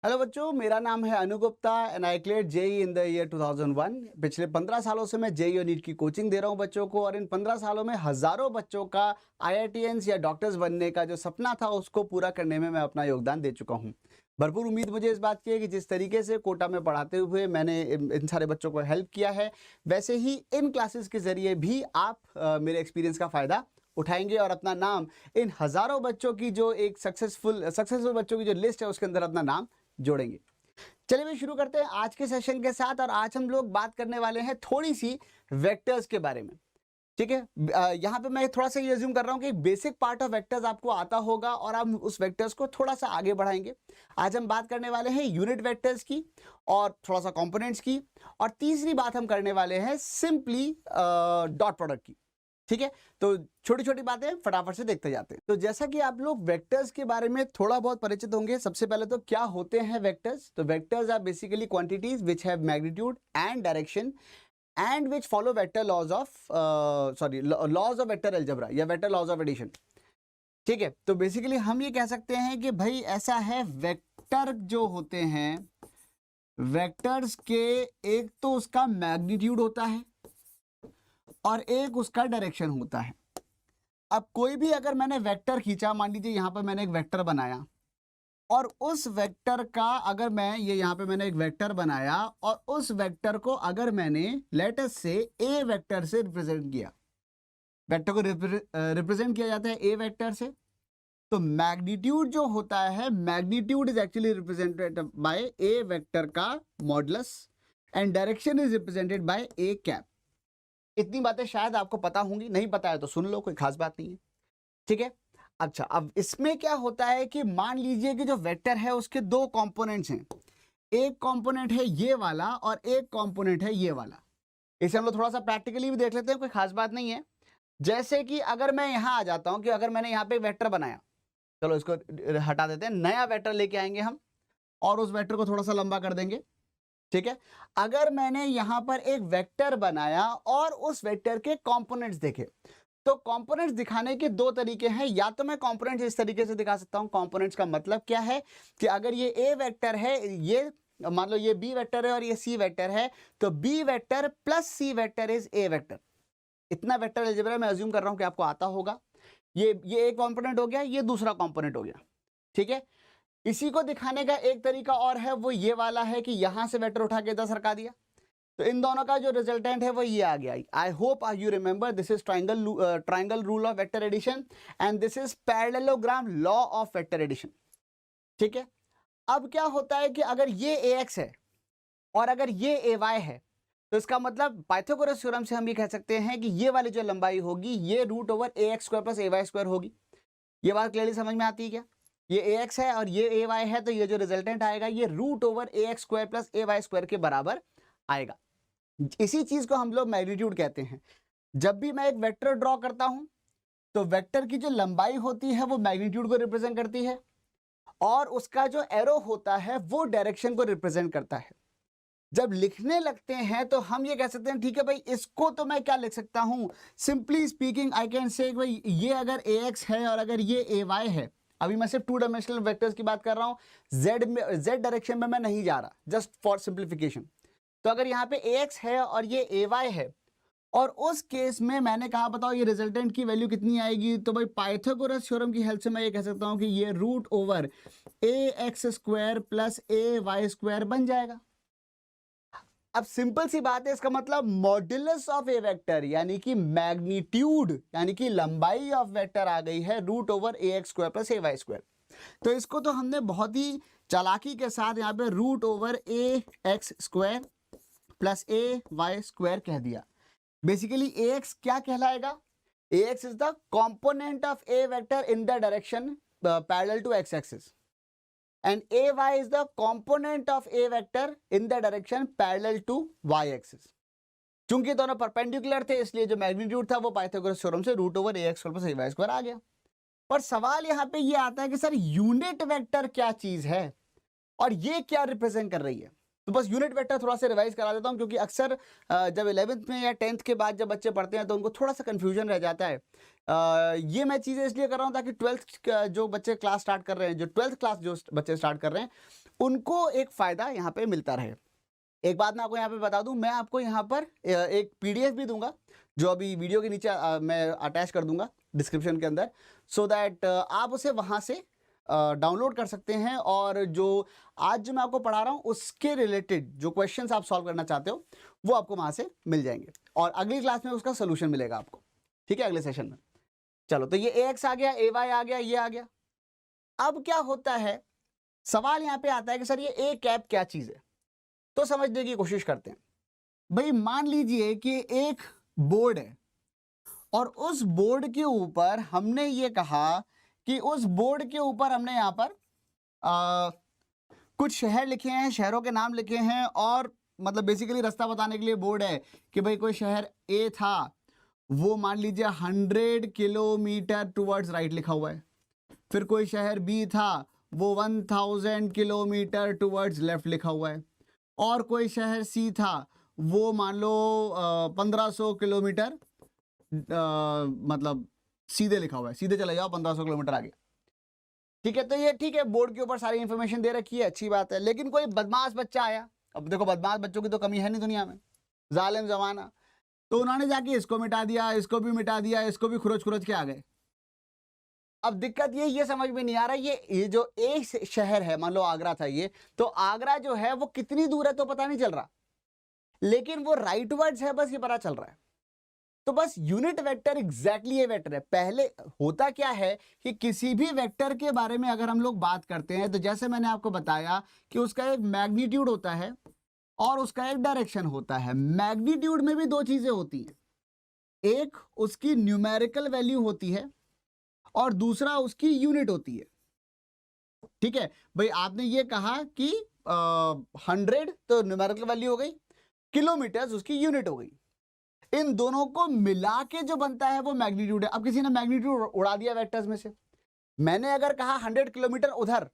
Hello बच्चों, मेरा नाम है Anu Gupta and I cleared JEE in the year 2001। पिछले 15 सालों से मैं जेईई और नीट की कोचिंग दे रहा हूं बच्चों को, और इन 15 सालों में हजारों बच्चों का आईआईटीएंस या डॉक्टर्स बनने का जो सपना था उसको पूरा करने में मैं अपना योगदान दे चुका हूं। भरपूर उम्मीद मुझे इस बात की है कि जिस तरीके से कोटा में पढ़ाते हुए मैंने इन सारे बच्चों को हेल्प किया है, वैसे ही इन क्लासेस के जरिए भी आप मेरे एक्सपीरियंस का फ़ायदा उठाएंगे और अपना नाम इन हजारों बच्चों की जो एक सक्सेसफुल बच्चों की जो लिस्ट है उसके अंदर अपना नाम जोड़ेंगे। चलिए भी शुरू करते हैं आज के सेशन के साथ। और आज हम लोग बात करने वाले हैं थोड़ी सी वेक्टर्स के बारे में। ठीक है, यहाँ पे मैं थोड़ा सा ये अज्यूम कर रहा हूँ कि बेसिक पार्ट ऑफ वेक्टर्स आपको आता होगा और आप उस वेक्टर्स को थोड़ा सा आगे बढ़ाएंगे। आज हम बात करने वाले हैं यूनिट वेक्टर्स की और थोड़ा सा कंपोनेंट्स की, और तीसरी बात हम करने वाले हैं सिंपली डॉट प्रोडक्ट की। ठीक है, तो छोटी छोटी बातें फटाफट से देखते जाते हैं। तो जैसा कि आप लोग वेक्टर्स के बारे में थोड़ा बहुत परिचित होंगे, सबसे पहले तो क्या होते हैं वेक्टर्स। तो vectors are basically quantities which have magnitude and direction and which follow vector laws of vector algebra या वेक्टर लॉज ऑफ एडिशन। ठीक है, तो बेसिकली हम ये कह सकते हैं कि भाई ऐसा है, वेक्टर जो होते हैं, वेक्टर्स के एक तो उसका मैग्नीट्यूड होता है और एक उसका डायरेक्शन होता है। अब कोई भी अगर मैंने वेक्टर खींचा, मान लीजिए यहां पर मैंने एक वेक्टर बनाया, और उस वेक्टर का अगर मैं यहाँ पे मैंने एक वेक्टर बनाया और उस वेक्टर को अगर मैंने लेटस से ए वेक्टर से रिप्रेजेंट किया, वेक्टर को रिप्रेजेंट किया जाता है ए वेक्टर से, तो मैग्नीट्यूड जो होता है, magnitude is actually represented by a vector का modulus and direction is represented by a cap. इतनी बातें शायद आपको पता होंगी, नहीं पता है तो सुन लो, कोई खास बात नहीं है। ठीक है, अच्छा अब इसमें क्या होता है कि मान लीजिए कि जो वेक्टर है उसके दो कंपोनेंट्स हैं, एक कंपोनेंट है ये वाला और एक कंपोनेंट है ये वाला। इसे हम लोग थोड़ा सा प्रैक्टिकली भी देख लेते हैं, कोई खास बात नहीं है। जैसे कि अगर मैं यहां आ जाता हूं कि अगर मैंने यहां पे वेक्टर बनाया, चलो इसको हटा देते हैं, नया वेक्टर लेके आएंगे हम और उस वेक्टर को थोड़ा सा लंबा कर देंगे। ठीक है, अगर मैंने यहां पर एक वेक्टर बनाया और उस वेक्टर के कंपोनेंट्स देखे, तो कंपोनेंट्स दिखाने के दो तरीके हैं। या तो मैं कंपोनेंट्स इस तरीके से दिखा सकता हूं। कंपोनेंट्स का मतलब क्या है कि अगर ये ए वेक्टर है, ये मान लो ये बी वेक्टर है और ये सी वेक्टर है, तो B vector plus C vector is A vector. इतना वेक्टर अलजेब्रा मैं अज्यूम कर रहा हूं कि आपको आता होगा। ये एक कंपोनेंट हो गया, ये दूसरा कंपोनेंट हो गया। ठीक है, इसी को दिखाने का एक तरीका और है, वो ये वाला है कि यहां से वेक्टर उठा के इधर सरका दिया, तो इन दोनों का जो रिजल्टेंट है वो ये आ गया। I hope you remember this is triangle rule of vector addition and this is parallelogram law of vector addition. ठीक है, अब क्या होता है कि अगर ये ax है और अगर ये ay है, तो इसका मतलब पाइथागोरस थ्योरम से हम ये कह सकते हैं कि ये वाली जो लंबाई होगी ये root over ax square plus ay square होगी। ये बात क्लियरली समझ में आती है क्या? ये ax है और ये ay है, तो ये जो रिजल्टेंट आएगा ये root over ax square plus ay square के बराबर आएगा। इसी चीज को हम लोग मैग्नीट्यूड कहते हैं। जब भी मैं एक वेक्टर ड्रॉ करता हूं, तो वेक्टर की जो लंबाई होती है वो मैग्नीट्यूड को रिप्रेजेंट करती है और उसका जो एरो होता है वो डायरेक्शन को रिप्रेजेंट करता है। जब लिखने लगते हैं तो हम ये कह सकते हैं, ठीक है भाई, इसको तो मैं क्या लिख सकता हूं, simply speaking I can say भाई ये अगर ax है और अगर ये ay है, अभी मैं सिर्फ टू डायमेंशनल वेक्टर्स की बात कर रहा हूं, z डायरेक्शन में मैं नहीं जा रहा, जस्ट फॉर सिंप्लीफिकेशन। तो अगर यहाँ पे ax है और ये ay है, और उस केस में मैंने कहा बताओ ये रिजल्टेंट की वैल्यू कितनी आएगी, तो भाई पाइथागोरस थ्योरम की हेल्प से मैं ये कह सकता हूं कि ये root over ax square plus ay square बन जाएगा। अब सिंपल सी बात है, इसका मतलब मॉड्यूलस ऑफ ए वेक्टर यानी कि मैग्नीट्यूड यानी कि लंबाई ऑफ वेक्टर आ गई है root over ax square plus ay square. तो इसको तो हमने बहुत ही चालाकी के साथ यहाँ पे root over ax square plus ay square कह दिया। बेसिकली ax क्या कहलाएगा? ax is the component of a vector in the direction parallel to x axis and ay is the component of a vector in the direction parallel to y axis। चूंकि दोनों perpendicular थे इसलिए जो magnitude था वो Pythagoras theorem से root over ax square plus ay square आ गया। पर सवाल यहाँ पे ये आता है कि सर यूनिट वेक्टर क्या चीज है और ये क्या रिप्रेजेंट कर रही है। तो बस यूनिट वेक्टर थोड़ा सा रिवाइज करा देता हूँ, क्योंकि अक्सर जब 11th में या 10th के बाद जब बच्चे पढ़ते हैं तो उनको थोड़ा सा कंफ्यूजन रह जाता है। ये मैं चीज़ें इसलिए कर रहा हूँ ताकि 12th जो बच्चे क्लास स्टार्ट कर रहे हैं, जो 12th क्लास जो बच्चे स्टार्ट कर रहे हैं, उनको एक फ़ायदा यहाँ पे मिलता रहे। एक बात मैं आपको यहाँ पे बता दूँ, मैं आपको यहाँ पर एक पीडीएफ भी दूँगा, जो अभी वीडियो के नीचे मैं अटैच कर दूँगा डिस्क्रिप्शन के अंदर, सो दैट आप उसे वहाँ से डाउनलोड कर सकते हैं और जो आज जो मैं आपको पढ़ा रहा हूँ उसके रिलेटेड जो क्वेश्चंस आप सॉल्व करना चाहते हो वो आपको वहाँ से मिल जाएंगे और अगली क्लास में उसका सोल्यूशन मिलेगा आपको, ठीक है, अगले सेशन में। चलो, तो ये AX आ गया, AY आ गया, ये आ गया। अब क्या होता है, सवाल यहाँ पे आता है कि सर ये ए कैप क्या चीज़ है, तो समझने की कोशिश करते हैं। भाई मान लीजिए कि एक बोर्ड है और उस बोर्ड के ऊपर हमने ये कहा कि उस बोर्ड के ऊपर हमने यहाँ पर कुछ शहर लिखे हैं, शहरों के नाम लिखे हैं और मतलब बेसिकली रास्ता बताने के लिए बोर्ड है कि भाई कोई शहर ए था, वो मान लीजिए 100 किलोमीटर टुवर्ड्स राइट लिखा हुआ है। फिर कोई शहर बी था, वो 1000 किलोमीटर टुवर्ड्स लेफ्ट लिखा हुआ है। और कोई शहर सी था, वो मान लो 1500 किलोमीटर मतलब सीधे लिखा हुआ है, सीधे चले जाओ 1500 किलोमीटर आगे, ठीक है। तो ये ठीक है, बोर्ड के ऊपर सारी इंफॉर्मेशन दे रखी है, अच्छी बात है। लेकिन कोई बदमाश बच्चा आया, अब देखो बदमाश बच्चों की तो कमी है नहीं दुनिया में, जालिम जमाना, तो उन्होंने जाके इसको मिटा दिया, इसको भी मिटा दिया, इसको भी खुरच खुरच के आ गए। अब दिक्कत ये समझ में नहीं आ रहा, ये जो एक शहर है, मान लो आगरा था ये, तो आगरा जो है वो कितनी दूर है तो पता नहीं चल रहा, लेकिन वो राइट वर्ड्स है बस ये पता चल रहा है। तो बस यूनिट वेक्टर एग्जैक्टली ये वेक्टर है। पहले होता क्या है कि किसी भी वेक्टर के बारे में अगर हम लोग बात करते हैं तो जैसे मैंने आपको बताया कि उसका एक मैग्नीट्यूड होता है और उसका एक डायरेक्शन होता है। मैग्नीट्यूड में भी दो चीजें होती हैं, एक उसकी न्यूमेरिकल वैल्यू होती है और दूसरा उसकी यूनिट होती है, ठीक है। भाई आपने ये कहा कि 100 तो न्यूमेरिकल वैल्यू हो गई, किलोमीटर्स उसकी यूनिट हो गई, इन दोनों को मिला के जो बनता है वो मैग्नीट्यूड है। अब किसी ने मैग्नीट्यूड उड़ा दिया वेक्टर्स में से, मैंने अगर कहा 100 किलोमीटर उधर,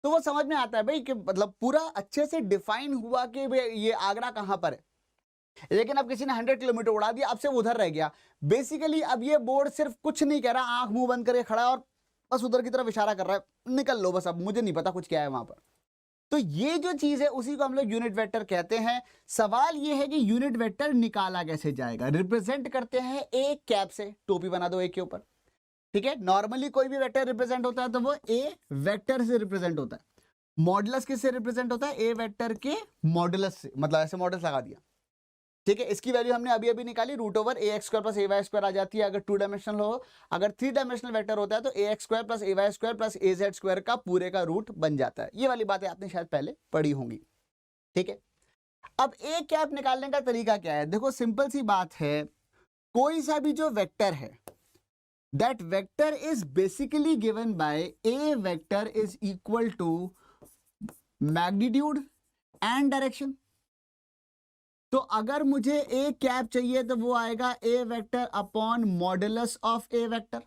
तो वो समझ में आता है भाई कि मतलब पूरा अच्छे से डिफाइन हुआ कि ये आगरा कहां पर है। लेकिन अब किसी ने 100 किलोमीटर उड़ा दिया, अब से उधर रह गया। बेसिकली अब ये बोर्ड सिर्फ कुछ नहीं कह रहा, आंख मुंह बंद करके खड़ा है और बस उधर की तरफ इशारा कर रहा है, निकल लो बस, अब मुझे नहीं पता कुछ क्या है वहां पर। तो ये जो चीज है उसी को हम लोग यूनिट वेक्टर कहते हैं। सवाल ये है कि यूनिट वेक्टर निकाला कैसे जाएगा। रिप्रेजेंट करते हैं एक कैप से, टोपी बना दो एक के ऊपर, ठीक है। नॉर्मली कोई भी वेक्टर रिप्रेजेंट होता है तो वो ए वेक्टर से रिप्रेजेंट होता है। मॉडुलस किससे रिप्रेजेंट होता है, ए वेक्टर के मॉडुलस से, मतलब ऐसे मॉडुलस लगा दिया, ठीक है। इसकी वैल्यू हमने अभी अभी निकाली, √AX² प्लस AY² आ जाती है अगर 2 डायमेंशनल हो। अगर 3 डायमेंशनल वेक्टर होता है तो AX² plus AY² plus AZ² का पूरे का रूट बन जाता है। ये वाली बातें आपने शायद पहले पढ़ी होंगी, ठीक है। अब ए कैप निकालने का तरीका क्या है, देखो सिंपल सी बात है, कोई सा भी जो वेक्टर है, that vector is basically given by a vector is equal to magnitude and direction. तो अगर मुझे ए कैप चाहिए तो वो आएगा a vector upon modulus of a vector,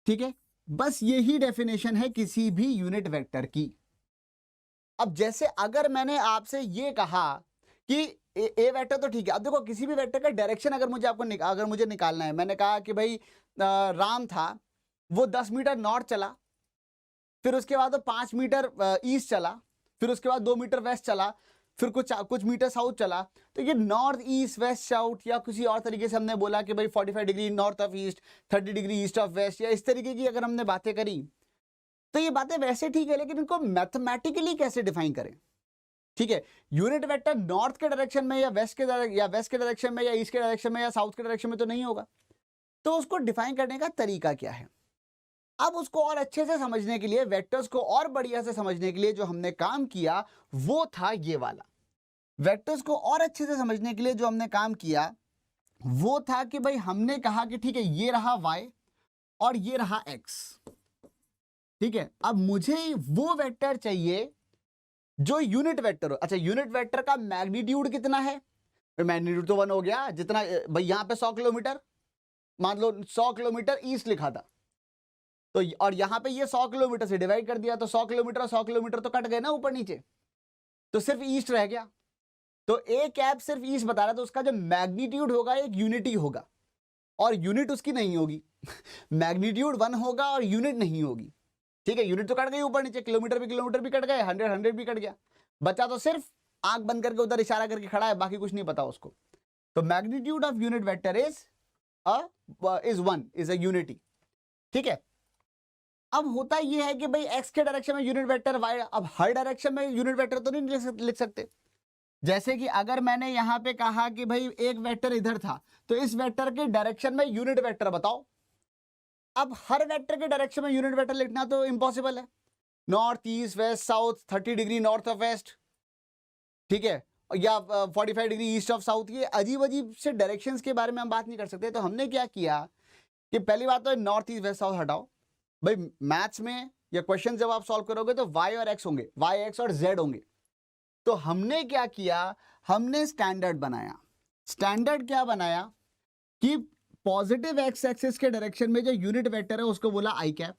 ठीक है। बस यही डेफिनेशन है किसी भी यूनिट वेक्टर की। अब जैसे अगर मैंने आपसे ये कहा कि ए वेक्टर तो ठीक है, अब देखो किसी भी वेक्टर का डायरेक्शन अगर मुझे निकालना है, मैंने कहा कि भाई राम था, वो 10 मीटर नॉर्थ चला, फिर उसके बाद वो 5 मीटर ईस्ट चला, फिर उसके बाद 2 मीटर वेस्ट चला, फिर कुछ मीटर साउथ चला, तो ये नॉर्थ ईस्ट वेस्ट साउथ या किसी और तरीके से हमने बोला कि भाई 45 degree north of east, 30 degree east of west, या इस तरीके की अगर हमने बातें करी तो ये बातें वैसे ठीक है, लेकिन इनको मैथमेटिकली कैसे डिफाइन करें, ठीक है। यूनिट वेक्टर नॉर्थ के डायरेक्शन में या वेस्ट के डायरेक्शन में या ईस्ट के डायरेक्शन में या साउथ के डायरेक्शन में तो नहीं होगा। तो उसको डिफाइन करने का तरीका क्या है, अब उसको और अच्छे से समझने के लिए, वेक्टर्स को और बढ़िया से समझने के लिए जो हमने काम किया वो था ये वाला। वेक्टर्स को और अच्छे से समझने के लिए जो हमने काम किया वो था कि भाई हमने कहा कि ठीक है ये रहा y और ये रहा x, ठीक है। अब मुझे वो वेक्टर चाहिए जो यूनिट वेक्टर हो। अच्छा, यूनिट वेक्टर का मैग्नीट्यूड कितना है, मैग्नीट्यूड तो 1 हो गया, जितना भाई यहां पे 100 किलोमीटर, मान लो 100 किलोमीटर ईस्ट लिखा था, तो और यहां पे ये 100 किलोमीटर से डिवाइड कर दिया, तो 100 किलोमीटर और 100 किलोमीटर तो कट गए ना ऊपर नीचे, तो सिर्फ ईस्ट रह गया। तो ए कैप सिर्फ ईस्ट बता रहा है, तो उसका जो मैग्नीट्यूड होगा एक यूनिट ही होगा और यूनिट उसकी नहीं होगी मैग्नीट्यूड 1 होगा और यूनिट नहीं होगी। ठीक है, यूनिट तो कट गई ऊपर नीचे, किलोमीटर भी कट गए, 100 भी कट गया, बचा तो सिर्फ आंख बंद करके उधर इशारा करके खड़ा है, बाकी कुछ नहीं पता उसको। तो magnitude of unit vector is 1 is a unity. ठीक है, अब होता यह है कि भाई एक्स के डायरेक्शन में यूनिट वेक्टर, वाई, अब हर डायरेक्शन में यूनिट वेक्टर तो नहीं लिख सकते। जैसे कि अगर मैंने यहां पे कहा कि भाई एक वेक्टर इधर था, तो इस वेक्टर के डायरेक्शन में यूनिट वेक्टर बताओ। अब हर वेक्टर के डायरेक्शन में यूनिट वेक्टर लिखना तो इम्पॉसिबल है, north east west south, 30 degree north of west, ठीक है, या 45 डिग्री ईस्ट ऑफ साउथ, ये अजीब अजीब से डायरेक्शंस के बारे में हम बात नहीं कर सकते। तो हमने क्या किया कि पहली बात तो नॉर्थ ईस्ट वेस्ट साउथ हटाओ। भाई मैथ्स में या क्वेश्चन जब आप सॉल्व करोगे तो वाई और एक्स होंगे, वाई एक्स और जेड होंगे। तो हमने क्या किया, हमने स्टैंडर्ड बनाया। स्टैंडर्ड क्या बनाया कि पॉजिटिव एक्स एक्सिस के डायरेक्शन में जो यूनिट वेक्टर है उसको बोला आई कैप,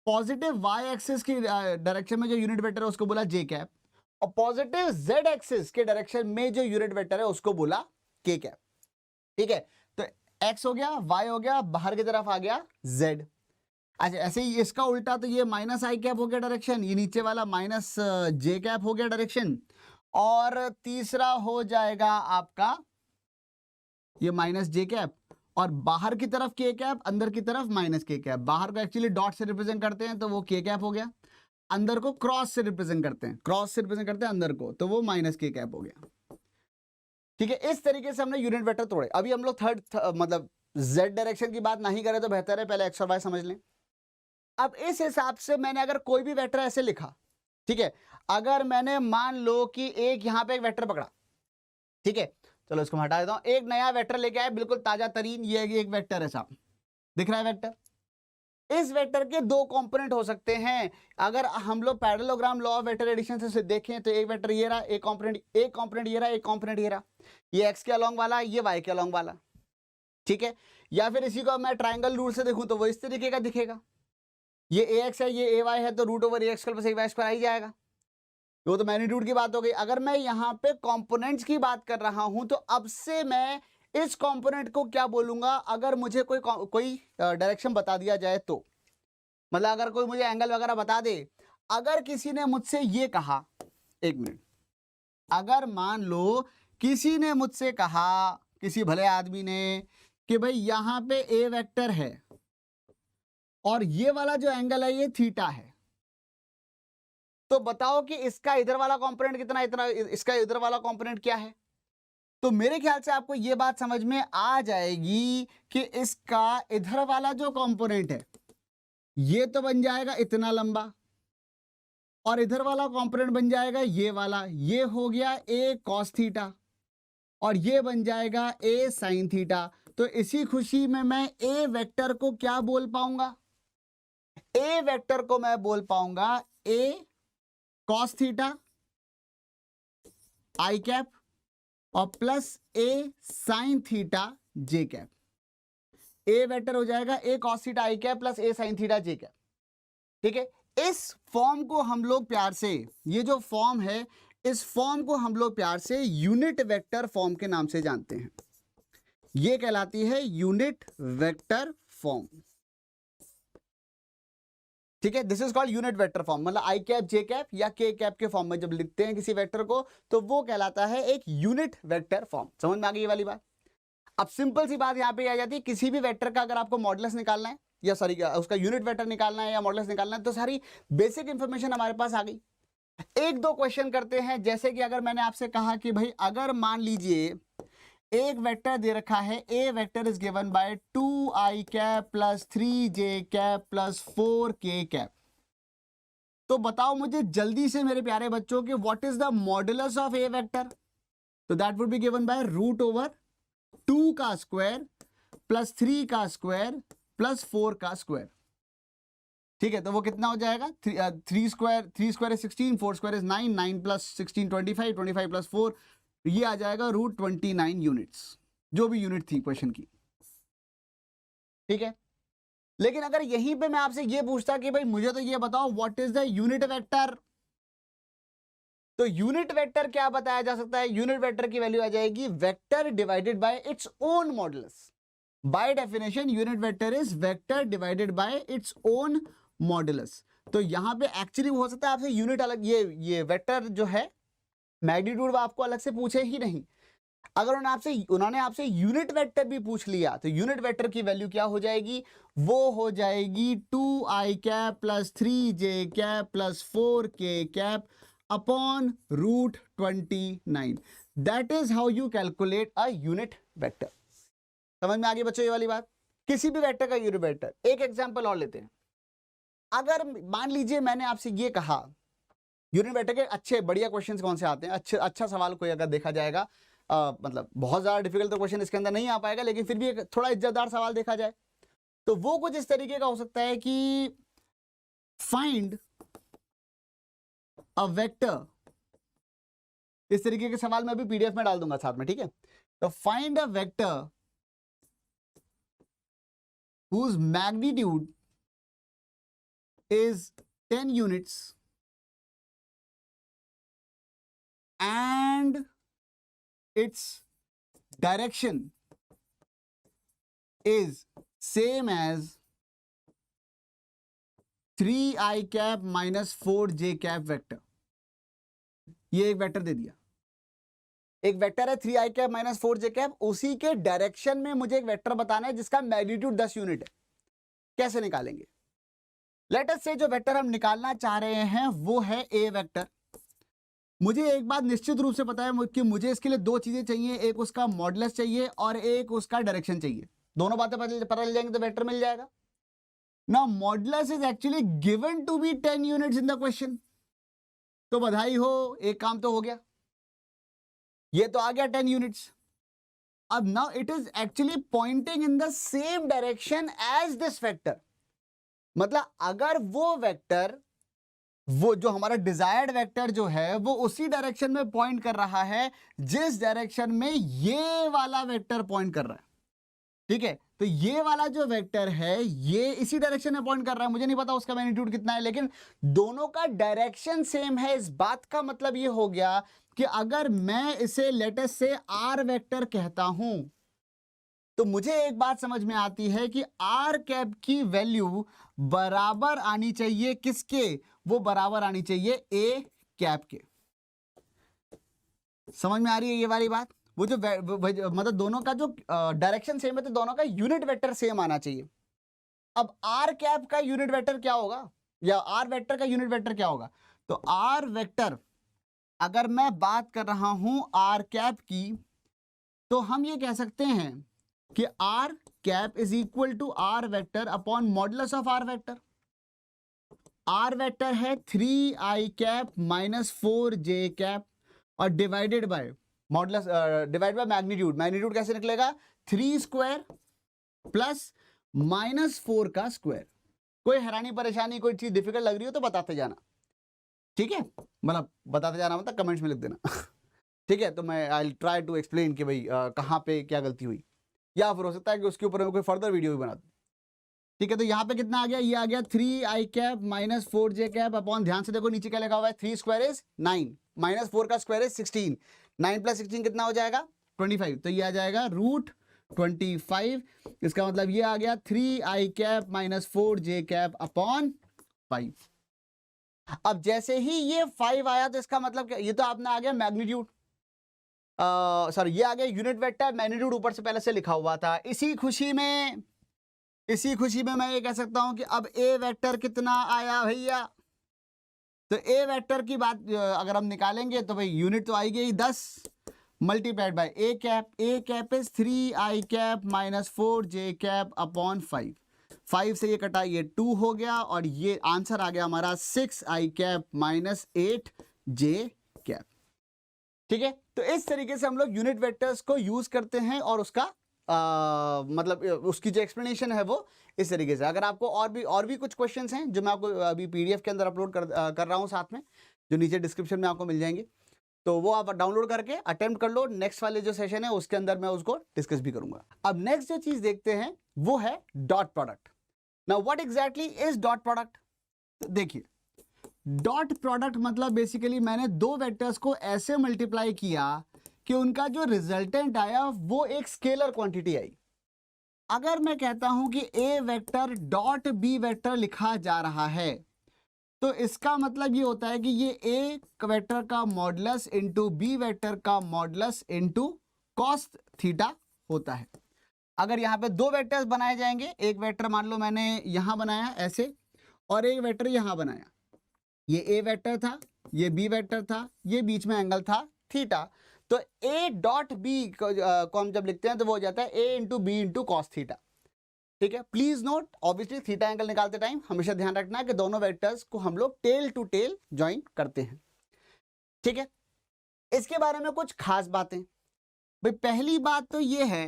पॉजिटिव वाई एक्सिस की डायरेक्शन में जो यूनिट वेक्टर है उसको बोला जे कैप, और पॉजिटिव जेड एक्सिस के डायरेक्शन में जो यूनिट वेक्टर है उसको बोला के कैप। ठीक है, तो एक्स हो गया, वाई हो गया, बाहर की तरफ आ गया जेड। अच्छा, ऐसे ही इसका उल्टा, तो ये माइनस आई कैप हो गया डायरेक्शन, ये नीचे वाला माइनस जे कैप हो गया डायरेक्शन, और तीसरा हो जाएगा आपका ये माइनस जे कैप, और बाहर की तरफ के कैप, अंदर की तरफ माइनस के कैप। बाहर को एक्चुअली डॉट से रिप्रेजेंट करते हैं तो वो के कैप हो गया, अंदर को क्रॉस से रिप्रेजेंट करते हैं, क्रॉस से रिप्रेजेंट करते हैं अंदर को, तो वो माइनस के कैप हो गया। ठीक है, इस तरीके से हमने यूनिट वेक्टर तोड़े। अभी हम लोग मतलब जेड डायरेक्शन की बात नहीं करें तो बेहतर है, पहले एक्स और वाई समझ लें। अब इस हिसाब से मैंने अगर कोई भी वेक्टर ऐसे लिखा, ठीक है, अगर मैंने मान लो कि एक यहां पे एक वेक्टर पकड़ा, ठीक है, चलो इसको हटा देता हूं, एक नया वेक्टर लेके आए बिल्कुल ताजा तरीन, ये एक वेक्टर है साहब, दिख रहा है वेक्टर। इस वेक्टर के दो कंपोनेंट हो सकते हैं। अगर हम लोग parallelogram law of vector addition से देखें तो एक वेक्टर ये रहा, एक कंपोनेंट ये रहा, एक कंपोनेंट ये रहा, ये एक्स के अलोंग वाला, ये वाई के अलोंग वाला। ठीक है, या फिर इसी को मैं ट्राइंगल रूल से देखूं तो वो इस तरीके का दिखेगा, ये ए एक्स है, ये ए वाई है, तो रूट ओवर ए एक्स प्लस ए वाई स्क्वायर आ ही जाएगा। वो तो मैग्नीट्यूड की बात हो गई। अगर मैं यहाँ पे कंपोनेंट्स की बात कर रहा हूं तो अब से मैं इस कंपोनेंट को क्या बोलूंगा, अगर मुझे कोई डायरेक्शन बता दिया जाए तो, मतलब अगर कोई मुझे एंगल वगैरह बता दे, अगर किसी ने मुझसे ये कहा, एक मिनट, अगर मान लो किसी ने मुझसे कहा, किसी भले आदमी ने, कि भाई यहां पे ए वेक्टर है और ये वाला जो एंगल है ये थीटा है, तो बताओ कि इसका इधर वाला कंपोनेंट कितना, इतना, इसका इधर वाला कंपोनेंट क्या है। तो मेरे ख्याल से आपको ये बात समझ में आ जाएगी कि इसका इधर वाला जो कंपोनेंट है ये तो बन जाएगा इतना लंबा, और इधर वाला कंपोनेंट बन जाएगा ये वाला, ये हो गया ए कॉस थीटा, और ये बन जाएगा ए साइन थीटा। तो इसी खुशी में मैं ए वेक्टर को क्या बोल पाऊंगा, ए वेक्टर को मैं बोल पाऊंगा ए कॉस थीटा आई कैप और प्लस ए साइन थीटा जे कैप। ए वेक्टर हो जाएगा ए कॉस थीटा आई कैप प्लस ए साइन थीटा जे कैप। ठीक है, इस फॉर्म को हम लोग प्यार से, ये जो फॉर्म है, इस फॉर्म को हम लोग प्यार से यूनिट वेक्टर फॉर्म के नाम से जानते हैं। ये कहलाती है यूनिट वेक्टर फॉर्म। ठीक है, this is called unit vector form. मतलब आई कैप जे कैप या के कैप के फॉर्म में जब लिखते हैं किसी वेक्टर को तो वो कहलाता है एक यूनिट वेक्टर फॉर्म। समझ में आ गई ये वाली बात। अब सिंपल सी बात यहां पे आ जाती है, किसी भी वेक्टर का अगर आपको मॉडुलस निकालना है या सॉरी उसका यूनिट वेक्टर निकालना है या मॉडुलस निकालना है तो सारी बेसिक इंफॉर्मेशन हमारे पास आ गई। एक दो क्वेश्चन करते हैं, जैसे कि अगर मैंने आपसे कहा कि भाई अगर मान लीजिए एक वेक्टर दे रखा है, ए vector is given by 2i cap plus 3j cap plus 4k cap, तो बताओ मुझे जल्दी से मेरे प्यारे बच्चों कि what is the modulus of a vector. तो that would be given by root over 2 का स्क्वायर प्लस 3 का स्क्वायर प्लस 4 का स्क्वायर। ठीक है, तो वो कितना हो जाएगा, 3 square is 16, 4 square is 9, 9 plus 16 25, 25 plus 4, ये आ जाएगा रूट 29 यूनिट्स, जो भी यूनिट थी क्वेश्चन की। ठीक है, लेकिन अगर यहीं पे मैं आपसे ये पूछता कि भाई मुझे तो ये बताओ what is the unit vector, तो यूनिट वेक्टर क्या बताया जा सकता है, यूनिट वेक्टर की वैल्यू आ जाएगी vector divided by its own modulus. By definition unit vector is vector divided by its own modulus. तो यहाँ पे एक्चुअली हो सकता है आपसे यूनिट अलग, ये वेक्टर जो है मैग्नीट्यूड आपको अलग से पूछे ही नहीं। अगर उन्होंने आपसे यूनिट वेक्टर भी पूछ लिया तो यूनिट वेक्टर की वैल्यू क्या हो जाएगी, वो हो जाएगी 2i cap plus 3j cap plus 4k cap upon root 29। That is how you calculate a unit vector. समझ में आ गई बच्चों ये वाली बात? किसी भी वेक्टर का यूनिट वेक्टर। एक एग्जांपल और लेते हैं। अगर मान लीजिए मैंने आपसे ये कहा, यूनिट वेक्टर के अच्छे बढ़िया क्वेश्चंस कौन से आते हैं, अच्छा सवाल कोई अगर देखा जाएगा, मतलब बहुत ज़्यादा डिफिकल्ट तो क्वेश्चन इसके अंदर नहीं आ पाएगा, लेकिन फिर भी एक थोड़ा इज्जतदार सवाल देखा जाए तो वो कुछ इस तरीके का हो सकता है कि फाइंड अ वेक्टर, इस तरीके के सवाल मैं भी पीडीएफ में डाल दूंगा साथ में, ठीक है? तो find a vector whose magnitude is 10 units and its direction is same as 3i cap minus 4j cap vector. ये एक वेक्टर दे दिया, एक वेक्टर है 3i cap minus 4j cap, उसी के डायरेक्शन में मुझे एक वेक्टर बताना है जिसका मैग्नीट्यूड 10 यूनिट है। कैसे निकालेंगे? लेट अस से जो वेक्टर हम निकालना चाह रहे हैं वो है ए वेक्टर। मुझे एक बात निश्चित रूप से पता है कि मुझे इसके लिए दो चीजें चाहिए, एक उसका मॉडुलस चाहिए और एक उसका डायरेक्शन चाहिए। दोनों बातें पता चल जाएंगे तो वेक्टर मिल जाएगा ना। Modulus is actually given to be 10 units in the question, तो बधाई हो, एक काम तो हो गया, ये तो आ गया 10 यूनिट्स। अब now it is actually pointing in the same direction as this vector. मतलब अगर वो वेक्टर, वो जो हमारा डिजायर्ड वेक्टर जो है वो उसी डायरेक्शन में पॉइंट कर रहा है जिस डायरेक्शन में ये वाला वेक्टर पॉइंट कर रहा है, ठीक है? तो ये वाला जो वेक्टर है ये इसी डायरेक्शन में पॉइंट कर रहा है। मुझे नहीं पता उसका मैग्नीट्यूड कितना है, लेकिन दोनों का डायरेक्शन सेम है। इस बात का मतलब ये हो गया कि अगर मैं इसे लेटेस्ट से आर वेक्टर कहता हूं तो मुझे एक बात समझ में आती है कि आर कैप की वैल्यू बराबर आनी चाहिए किसके? वो बराबर आनी चाहिए ए कैप के। समझ में आ रही है ये वाली बात? वो जो मतलब दोनों का जो डायरेक्शन सेम है तो दोनों का यूनिट वेक्टर सेम आना चाहिए। अब आर कैप का यूनिट वेक्टर क्या होगा, या आर वेक्टर का यूनिट वेक्टर क्या होगा? तो आर वेक्टर, अगर मैं बात कर रहा हूं आर कैप की, तो हम ये कह सकते हैं कि R cap is equal to R vector upon modulus of R vector. R vector है 3i cap minus 4j cap और divided by modulus, divide by magnitude. Magnitude कैसे निकलेगा? 3 स्क्वायर प्लस माइनस 4 का स्क्वायर। कोई हैरानी परेशानी, कोई चीज डिफिकल्ट लग रही हो तो बताते जाना, ठीक है? मतलब बताते जाना मतलब कमेंट्स में लिख देना ठीक है? तो मैं आई ट्राई टू एक्सप्लेन कि भाई कहाँ पे क्या गलती हुई, या फिर हो सकता है कि उसके ऊपर मैं कोई फर्दर वीडियो भी बना दूं, ठीक है? तो यहाँ पे कितना आ गया? ये आ गया 3i cap minus 4j cap upon, ध्यान से देखो नीचे क्या लिखा हुआ है, 3 स्क्वायर इज 9 माइनस 4 का स्क्वायर इज 16, 9 प्लस 16 कितना हो जाएगा? 25। तो ये आ जाएगा रूट 25। इसका मतलब ये आ गया 3i cap minus 4j cap upon 5। अब जैसे ही ये 5 आया तो इसका मतलब क्या? ये तो आपने आ गया मैग्नीट्यूड, सॉरी ये आ गया यूनिट वेक्टर। मैग्नीट्यूड ऊपर से पहले से लिखा हुआ था। इसी खुशी में मैं ये कह सकता हूं कि अब ए वेक्टर कितना आया भैया? तो ए वेक्टर की बात अगर हम निकालेंगे तो भाई यूनिट तो आई गई 10 multiplied by a cap. A cap is 3i cap minus 4j cap upon 5। 5 से ये कटा, ये 2 हो गया और ये आंसर आ गया हमारा 6i cap minus 8j cap, ठीक है? तो इस तरीके से हम लोग यूनिट वेक्टर्स को यूज करते हैं और उसका मतलब उसकी जो एक्सप्लेनेशन है वो इस तरीके से। अगर आपको और भी कुछ क्वेश्चंस हैं जो मैं आपको अभी पीडीएफ के अंदर अपलोड कर रहा हूं साथ में, जो नीचे डिस्क्रिप्शन में आपको मिल जाएंगे, तो वो आप डाउनलोड करके अटेम्प्ट कर लो। नेक्स्ट वाले जो सेशन है उसके अंदर मैं उसको डिस्कस भी करूंगा। अब नेक्स्ट जो चीज देखते हैं वो है dot product. Now what exactly is dot product? देखिए, डॉट प्रोडक्ट मतलब बेसिकली मैंने दो वेक्टर्स को ऐसे मल्टीप्लाई किया कि उनका जो रिजल्टेंट आया वो एक स्केलर क्वांटिटी आई। अगर मैं कहता हूं कि ए वेक्टर डॉट बी वेक्टर लिखा जा रहा है तो इसका मतलब ये होता है कि ये ए वेक्टर का मॉडुलस इंटू बी वेक्टर का मॉडुलस इंटू कॉस थीटा होता है। अगर यहाँ पे दो वेक्टर्स बनाए जाएंगे, एक वेक्टर मान लो मैंने यहाँ बनाया ऐसे और एक वेक्टर यहाँ बनाया, ये ए वेक्टर था, ये बी वेक्टर था, ये बीच में एंगल था थीटा, तो ए डॉट बी को हम जब लिखते हैं तो वो हो जाता है A into B into cos theta. ठीक है, please note obviously theta angle निकालते टाइम हमेशा ध्यान रखना कि दोनों वेक्टर्स को हम लोग टेल टू टेल ज्वाइन करते हैं। ठीक है, इसके बारे में कुछ खास बातें। भाई पहली बात तो ये है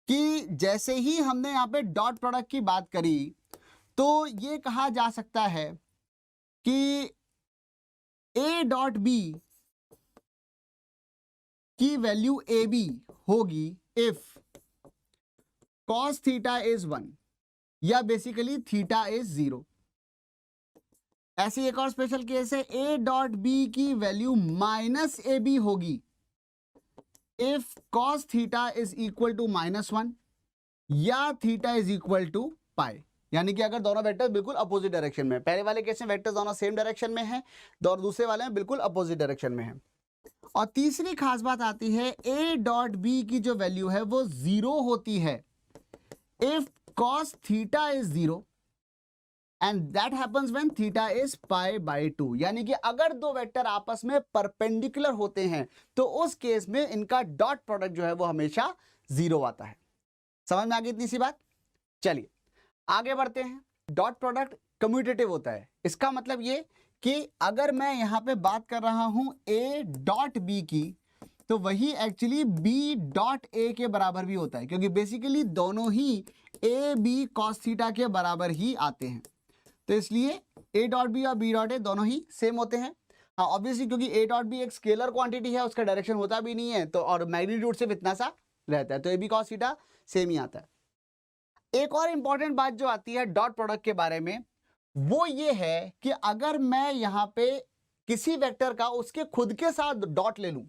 कि जैसे ही हमने यहाँ पे डॉट प्रोडक्ट की बात करी तो ये कहा जा सकता है कि ए डॉट बी की वैल्यू ए बी होगी इफ cos थीटा इज 1 या बेसिकली थीटा इज 0। ऐसी एक और स्पेशल केस है, ए डॉट बी की वैल्यू माइनस ए बी होगी if cos theta is equal to -1 या theta is equal to pi. यानी कि अगर दोनों वेक्टर्स बिल्कुल अपोजिट डायरेक्शन में, पहले वाले केस में वेक्टर्स दोनों सेम डायरेक्शन में हैं और दूसरे वाले में बिल्कुल अपोजिट डायरेक्शन में है। और तीसरी खास बात आती है, ए डॉट बी की जो वैल्यू है वो 0 होती है if cos theta is 0 and that happens when theta is pi by 2। यानी कि अगर दो वेक्टर आपस में परपेंडिकुलर होते हैं तो उस केस में इनका डॉट प्रोडक्ट जो है वो हमेशा 0 आता है। समझ में आ गई इतनी सी बात? चलिए आगे बढ़ते हैं। डॉट प्रोडक्ट कम्यूटेटिव होता है, इसका मतलब ये कि अगर मैं यहां पे बात कर रहा हूं a डॉट b की तो वही एक्चुअली बी डॉट ए के बराबर भी होता है, क्योंकि बेसिकली दोनों ही ए बी कॉस थीटा के बराबर ही आते हैं। तो इसलिए ए डॉट बी और बी डॉट ए दोनों ही सेम होते हैं। हाँ ऑब्वियसली क्योंकि ए डॉट बी एक स्केलर क्वांटिटी है, उसका डायरेक्शन होता भी नहीं है तो, और मैग्नीट्यूड सिर्फ इतना सा रहता है, तो A B cos theta same ही आता है। एक और इंपॉर्टेंट बात जो आती है डॉट प्रोडक्ट के बारे में वो ये है कि अगर मैं यहाँ पे किसी वेक्टर का उसके खुद के साथ डॉट ले लूं,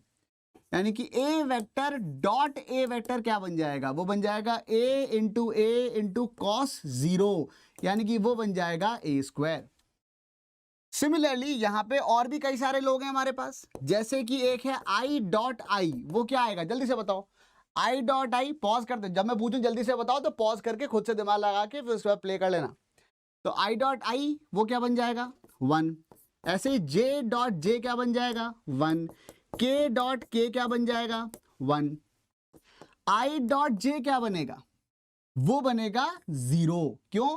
यानी कि ए वेक्टर डॉट ए वेक्टर क्या बन जाएगा, वो बन जाएगा ए इंटू कॉस 0, यानी कि वो बन जाएगा ए स्क्वायर। सिमिलरली यहां पे और भी कई सारे लोग हैं हमारे पास, जैसे कि एक है आई डॉट आई, वो क्या आएगा जल्दी से बताओ। आई डॉट आई, पॉज करते, जब मैं पूछूं जल्दी से बताओ तो पॉज करके खुद से दिमाग लगा के फिर उसके बाद प्ले कर लेना। तो आई डॉट आई वो क्या बन जाएगा 1। ऐसे जे डॉट जे क्या बन जाएगा 1, के डॉट के क्या बन जाएगा 1, आई डॉट जे क्या बनेगा, वो बनेगा 0। क्यों?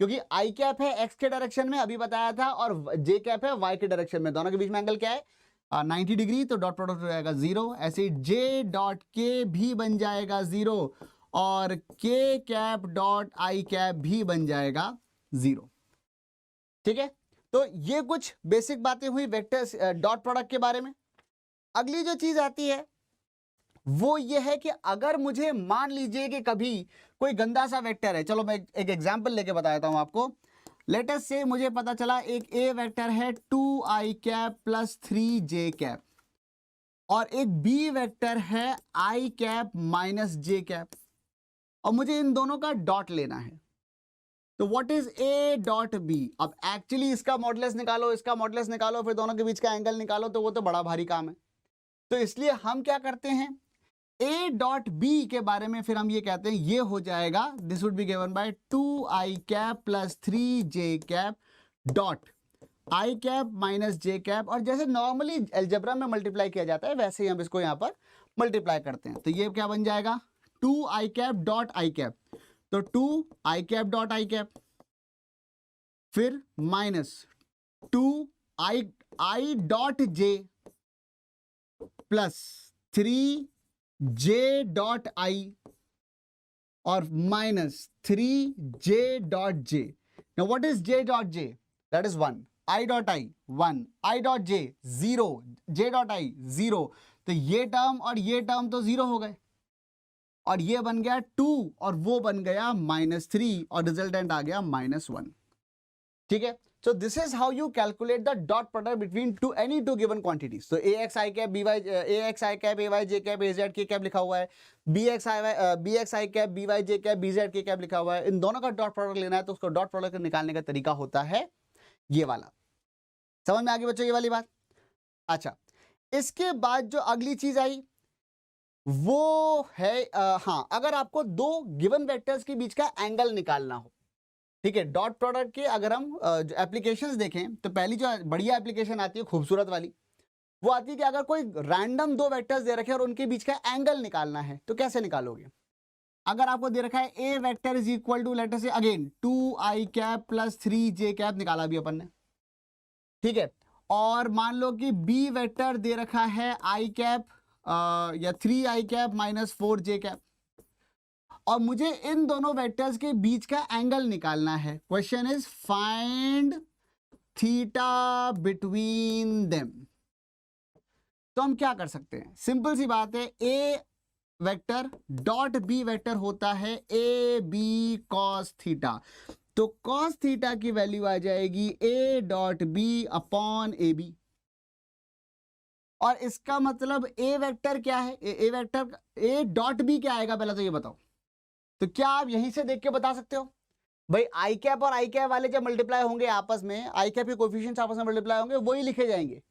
क्योंकि आई कैप है एक्स के डायरेक्शन में अभी बताया था और जे कैप है वाई के डायरेक्शन में, दोनों के बीच में एंगल क्या है 90 डिग्री, तो डॉट प्रोडक्ट हो जाएगा 0। ऐसे जे डॉट के भी बन जाएगा 0 और के कैप डॉट आई कैप भी बन जाएगा 0। ठीक है, तो ये कुछ बेसिक बातें हुई वेक्टर डॉट प्रोडक्ट के बारे में। अगली जो चीज आती है वो ये है कि अगर मुझे मान लीजिए कि कभी कोई गंदा सा वेक्टर है, चलो मैं एक एग्जांपल लेके बताता हूं आपको। लेट अस से मुझे पता चला एक ए वेक्टर है 2i cap plus 3j cap और एक बी वेक्टर है i cap minus j cap और मुझे इन दोनों का डॉट लेना है। तो what is A dot B? अब एक्चुअली इसका मॉडुलस निकालो, इसका मॉडुलस निकालो, फिर दोनों के बीच का एंगल निकालो, तो वो तो बड़ा भारी काम है। तो इसलिए हम क्या करते हैं, ए डॉट बी के बारे में फिर हम ये कहते हैं ये हो जाएगा, this would be given by 2i cap plus 3j cap dot i cap minus j cap. और जैसे नॉर्मली अलजेब्रा में मल्टीप्लाई किया जाता है वैसे ही हम इसको यहाँ पर मल्टीप्लाई करते हैं। तो ये क्या बन जाएगा 2i cap dot i cap, तो 2i cap dot i cap, फिर minus 2i dot j plus 3j dot i और minus 3j dot j। Now what is j dot j? That is 1, i dot i 1, i dot j 0, j dot i 0। तो ये term और ये term तो 0 हो गए और ये बन गया 2 और वो बन गया -3 और रिजल्टेंट आ गया -1। ठीक है, So this is how you calculate the dot product between any two given quantities. So ax I cap by ax I cap ay j cap az k cap लिखा हुआ है, bx I cap by j cap bz k cap लिखा हुआ है. इन दोनों का dot product लेना है तो उसको डॉट प्रोडक्ट निकालने का तरीका होता है ये वाला. समझ में आ गई बच्चों ये वाली बात? अच्छा, इसके बाद जो अगली चीज आई वो है हाँ, अगर आपको दो गिवन वेक्टर्स के बीच का एंगल निकालना हो, ठीक है. डॉट प्रोडक्ट के अगर हम एप्लीकेशंस देखें तो पहली जो बढ़िया एप्लीकेशन आती है खूबसूरत वाली, वो आती है कि अगर कोई रैंडम दो वेक्टर्स दे रखे हैं और उनके बीच का एंगल निकालना है तो कैसे निकालोगे. अगर आपको दे रखा है ए vector is equal to let us say again 2i cap plus 3j cap, निकाला भी अपन ने, ठीक है. और मान लो कि बी वेक्टर दे रखा है i कैप या 3i cap minus 4j cap, और मुझे इन दोनों वेक्टर्स के बीच का एंगल निकालना है. Question is find theta between them. तो हम क्या कर सकते हैं, सिंपल सी बात है, ए वेक्टर डॉट बी वेक्टर होता है ए बी कॉस थीटा. तो कॉस थीटा की वैल्यू आ जाएगी A dot B upon A B. और इसका मतलब ए वेक्टर क्या है, ए वेक्टर ए डॉट बी क्या आएगा पहले तो ये बताओ. तो क्या आप यहीं से देख के बता सकते हो भाई, आई कैप और आई कैप वाले जब मल्टीप्लाई होंगे आपस में, आई कैप के कोफिशिएंट्स आपस में मल्टीप्लाई होंगे, वही लिखे जाएंगे.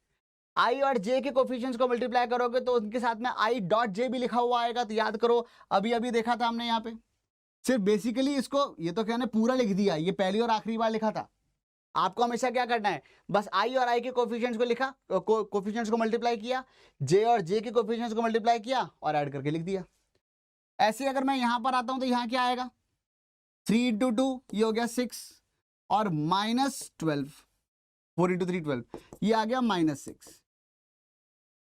आई और जे के कोफिशिएंट्स को मल्टीप्लाई करोगे तो उनके साथ में आई डॉट जे भी लिखा हुआ आएगा. तो याद करो अभी अभी देखा था हमने यहाँ पे, सिर्फ बेसिकली इसको ये तो क्या पूरा लिख दिया, ये पहली और आखिरी बार लिखा था. आपको हमेशा क्या करना है, बस आई और आई के कोफिशिएंट्स को लिखा, कोफिशिएंट्स को मल्टीप्लाई किया, जे और जे के कोफिशिएंट्स को मल्टीप्लाई किया और ऐड करके लिख दिया. ऐसे अगर मैं यहां पर आता हूं तो यहां क्या आएगा, 3 इंटू 2 ये हो गया 6 और माइनस 12, 4 इंटू 3 12, ये आ गया माइनस 6.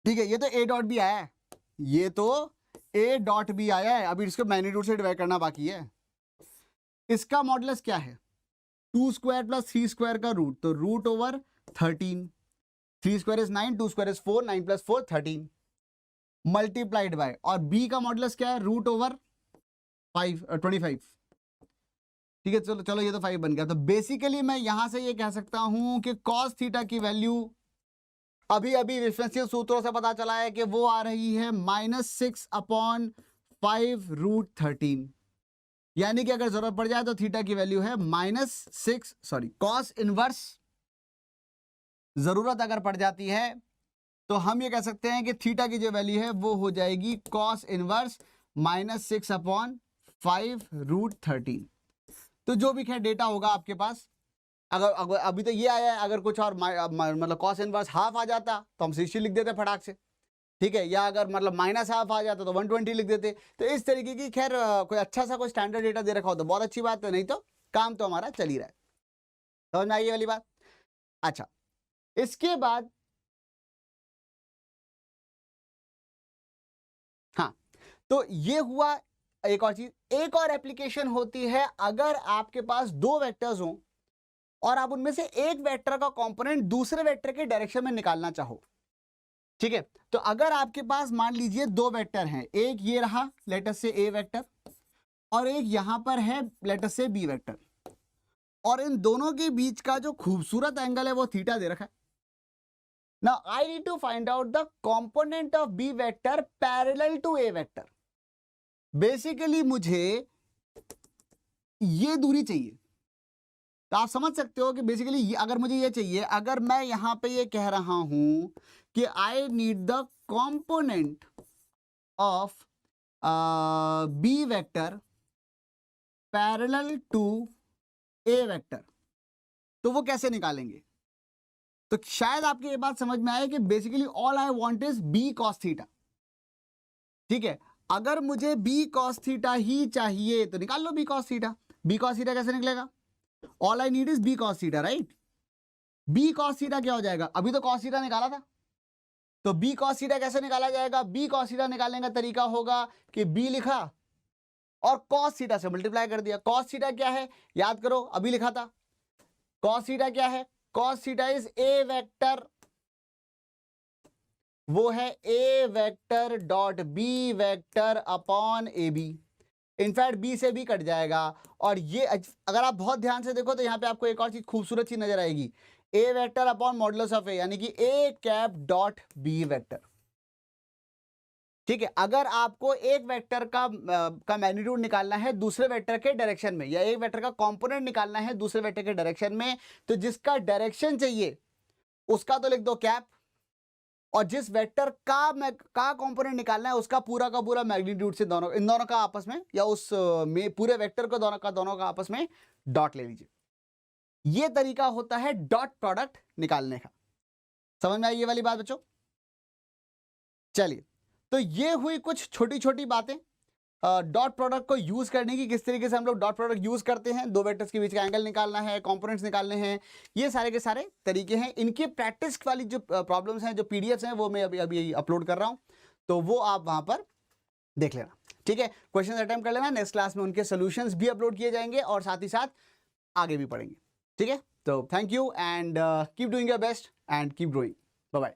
ठीक है, ये तो ए डॉट भी आया है, ये तो ए डॉट भी आया है. अभी इसको मैग्नीट्यूड से डिवाइड करना बाकी है. इसका मॉडुलस क्या है, 2 स्क्वायर प्लस 3 स्क्वायर का रूट, तो root over 13. 3 square is 9, 2 square is 4, 9 plus 4 13 multiplied by, और बी का मॉडुलस क्या है, रूट ओवर 25. ठीक है, चलो चलो ये तो 5 बन गया. तो बेसिकली मैं यहां से ये कह सकता हूं कि कॉस थीटा की वैल्यू अभी अभी रेफरेंशियल सूत्रों से पता चला है कि वो आ रही है -6 अपॉन 5 रूट 13. यानी कि अगर जरूरत पड़ जाए तो थीटा की वैल्यू है -6 कॉस इनवर्स. जरूरत अगर पड़ जाती है तो हम ये कह सकते हैं कि थीटा की जो वैल्यू है वो हो जाएगी कॉस इनवर्स -6 अपॉन 5 रूट 13. तो जो भी खैर डेटा होगा आपके पास, अगर अभी तो ये आया है, अगर कुछ और मतलब कॉस इनवर्स हाफ आ जाता तो हम 60 लिख देते फटाक से, ठीक है, या अगर मतलब माइनस हाफ आ जाता तो 120 लिख देते. तो इस तरीके की खैर कोई अच्छा सा कोई स्टैंडर्ड डेटा दे रखा हो तो बहुत अच्छी बात है, नहीं तो काम तो हमारा चल ही रहा है. समझ में आई ये वाली बात? अच्छा, इसके बाद हाँ, तो ये हुआ एक और चीज. एक और एप्लीकेशन होती है अगर आपके पास दो वेक्टर्स हों और आप उनमें से एक वेक्टर का कंपोनेंट दूसरे वेक्टर के डायरेक्शन में निकालना चाहो. ठीक है, तो अगर आपके पास मान लीजिए दो वेक्टर हैं, एक ये रहा लेटर से ए वेक्टर और एक यहां पर है लेटर से बी वेक्टर, और इन दोनों के बीच का जो खूबसूरत एंगल है वो थीटा दे रखा है. Now I need to find out the component of B vector parallel to A vector. Basically मुझे ये दूरी चाहिए. तो आप समझ सकते हो कि बेसिकली अगर मुझे ये चाहिए, अगर मैं यहां पे ये कह रहा हूं कि I need the component of B vector parallel to A vector, तो वो कैसे निकालेंगे? तो शायद आपको ये बात समझ में आए कि basically all I want is B cos theta. ठीक है, अगर मुझे बी कॉस थीटा ही चाहिए तो निकाल लो B cos theta. B cos theta कैसे निकलेगा? All I need is B cos theta, right. B cos theta क्या हो जाएगा? अभी तो कॉस थीटा निकाला था, तो बी कॉस थीटा कैसे निकाला जाएगा? बी कॉस थीटा निकालने का तरीका होगा कि बी लिखा और कॉस थीटा से मल्टीप्लाई कर दिया. कॉस थीटा क्या है याद करो, अभी लिखा था. कॉस थीटा क्या है? Cos theta is A vector, वो है ए vector dot B vector upon A B. In fact B से बी कट जाएगा। और ये अगर आप बहुत ध्यान से देखो तो यहाँ पे आपको एक और चीज खूबसूरत चीज नजर आएगी, ए वेक्टर अपॉन मॉडुलस ऑफ ए, यानी कि A cap dot B vector. ठीक है, अगर आपको एक वेक्टर का मैग्नीट्यूड निकालना है दूसरे वेक्टर के डायरेक्शन में, या एक वेक्टर का कंपोनेंट निकालना है दूसरे वेक्टर के डायरेक्शन में, तो जिसका डायरेक्शन चाहिए उसका तो लिख दो कैप, और जिस वेक्टर का कंपोनेंट निकालना है उसका का पूरा मैग्नीट्यूड से दोनों, इन दोनों का आपस में, या उस में पूरे वेक्टर को दोनों का आपस में डॉट ले लीजिए। ये तरीका होता है डॉट प्रोडक्ट निकालने का। समझ में आई ये वाली बात बच्चों? चलिए, तो ये हुई कुछ छोटी छोटी बातें डॉट प्रोडक्ट को यूज करने की, किस तरीके से हम लोग डॉट प्रोडक्ट यूज करते हैं, दो वेक्टर्स के बीच का एंगल निकालना है, कंपोनेंट्स निकालने हैं, ये सारे के सारे तरीके हैं। इनके प्रैक्टिस वाली जो प्रॉब्लम्स हैं, जो पीडीएफ्स हैं, वो मैं अभी अपलोड कर रहा हूं, तो वो आप वहां पर देख लेना। ठीक है, क्वेश्चन अटेम्प्ट कर लेना, नेक्स्ट क्लास में उनके सोल्यूशंस भी अपलोड किए जाएंगे और साथ ही साथ आगे भी पढ़ेंगे। ठीक है, तो thank you and keep doing your best and keep growing. Bye bye.